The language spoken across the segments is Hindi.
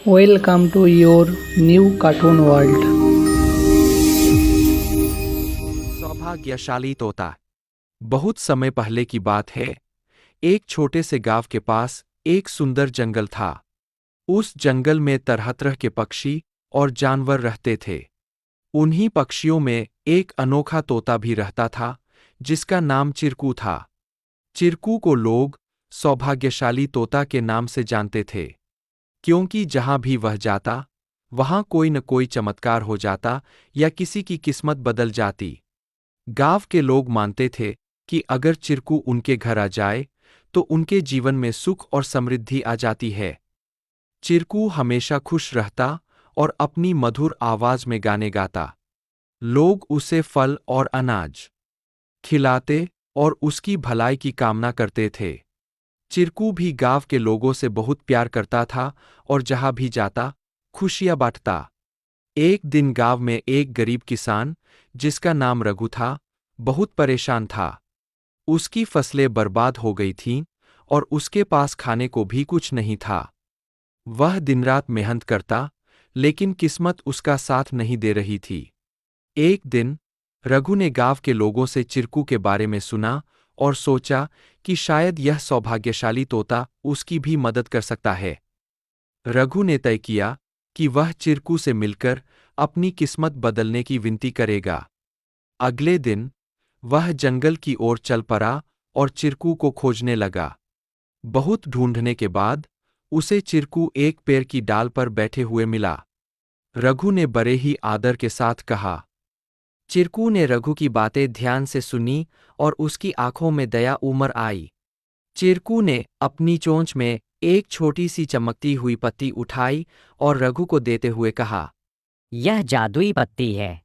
Welcome to your new cartoon world. सौभाग्यशाली तोता। बहुत समय पहले की बात है। एक छोटे से गांव के पास एक सुंदर जंगल था। उस जंगल में तरह तरह के पक्षी और जानवर रहते थे। उन्हीं पक्षियों में एक अनोखा तोता भी रहता था, जिसका नाम चिरकू था। चिरकू को लोग सौभाग्यशाली तोता के नाम से जानते थे, क्योंकि जहां भी वह जाता, वहां कोई न कोई चमत्कार हो जाता या किसी की किस्मत बदल जाती। गांव के लोग मानते थे कि अगर चिरकू उनके घर आ जाए, तो उनके जीवन में सुख और समृद्धि आ जाती है। चिरकू हमेशा खुश रहता और अपनी मधुर आवाज में गाने गाता। लोग उसे फल और अनाज खिलाते और उसकी भलाई की कामना करते थे। चिरकू भी गांव के लोगों से बहुत प्यार करता था और जहां भी जाता, खुशियां बांटता। एक दिन गांव में एक गरीब किसान, जिसका नाम रघु था, बहुत परेशान था। उसकी फसलें बर्बाद हो गई थीं और उसके पास खाने को भी कुछ नहीं था। वह दिन-रात मेहनत करता, लेकिन किस्मत उसका साथ नहीं दे रही थी। एक दिन रघु ने गांव के लोगों से चिरकू के बारे में सुना और सोचा कि शायद यह सौभाग्यशाली तोता उसकी भी मदद कर सकता है। रघु ने तय किया कि वह चिरकू से मिलकर अपनी किस्मत बदलने की विनती करेगा। अगले दिन वह जंगल की ओर चल पड़ा और चिरकू को खोजने लगा। बहुत ढूंढने के बाद उसे चिरकू एक पेड़ की डाल पर बैठे हुए मिला। रघु ने बड़े ही आदर के साथ कहा। चिरकू ने रघु की बातें ध्यान से सुनी और उसकी आंखों में दया उमड़ आई। चिरकू ने अपनी चोंच में एक छोटी सी चमकती हुई पत्ती उठाई और रघु को देते हुए कहा, यह जादुई पत्ती है।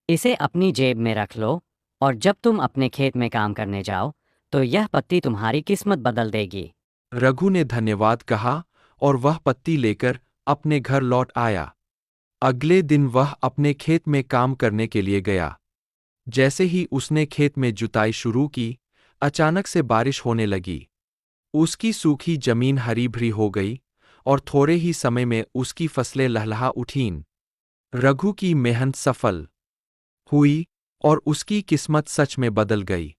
इसे अपनी जेब में रख लो और जब तुम अपने खेत में काम करने जाओ, तो यह पत्ती तुम्हारी किस्मत बदल देगी। रघु ने धन्यवाद कहा और वह पत्ती लेकर अपने घर लौट आया। अगले दिन वह अपने खेत में काम करने के लिए गया। जैसे ही उसने खेत में जुताई शुरू की, अचानक से बारिश होने लगी। उसकी सूखी जमीन हरी भरी हो गई और थोड़े ही समय में उसकी फसलें लहलहा उठीं। रघु की मेहनत सफल हुई और उसकी किस्मत सच में बदल गई।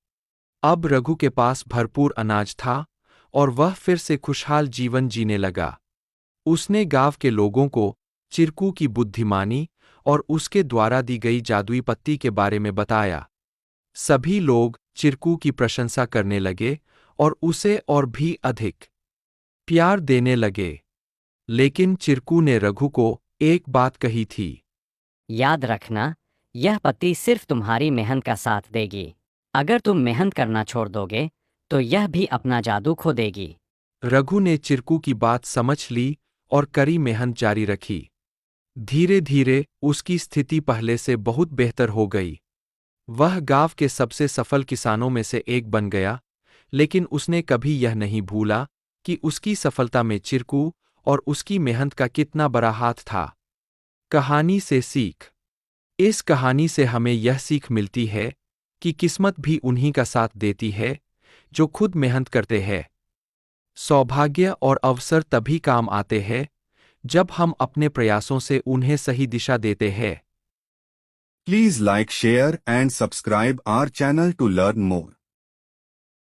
अब रघु के पास भरपूर अनाज था और वह फिर से खुशहाल जीवन जीने लगा। उसने गांव के लोगों को चिरकू की बुद्धिमानी और उसके द्वारा दी गई जादुई पत्ती के बारे में बताया। सभी लोग चिरकू की प्रशंसा करने लगे और उसे और भी अधिक प्यार देने लगे। लेकिन चिरकू ने रघु को एक बात कही थी। याद रखना, यह पत्ती सिर्फ तुम्हारी मेहनत का साथ देगी। अगर तुम मेहनत करना छोड़ दोगे, तो यह भी अपना जादू खो देगी। रघु ने चिरकू की बात समझ ली और कड़ी मेहनत जारी रखी। धीरे धीरे उसकी स्थिति पहले से बहुत बेहतर हो गई। वह गांव के सबसे सफल किसानों में से एक बन गया, लेकिन उसने कभी यह नहीं भूला कि उसकी सफलता में चिरकू और उसकी मेहनत का कितना बड़ा हाथ था। कहानी से सीख। इस कहानी से हमें यह सीख मिलती है कि किस्मत भी उन्हीं का साथ देती है, जो खुद मेहनत करते हैं। सौभाग्य और अवसर तभी काम आते हैं, जब हम अपने प्रयासों से उन्हें सही दिशा देते हैं। Please like, share and subscribe our channel to learn more.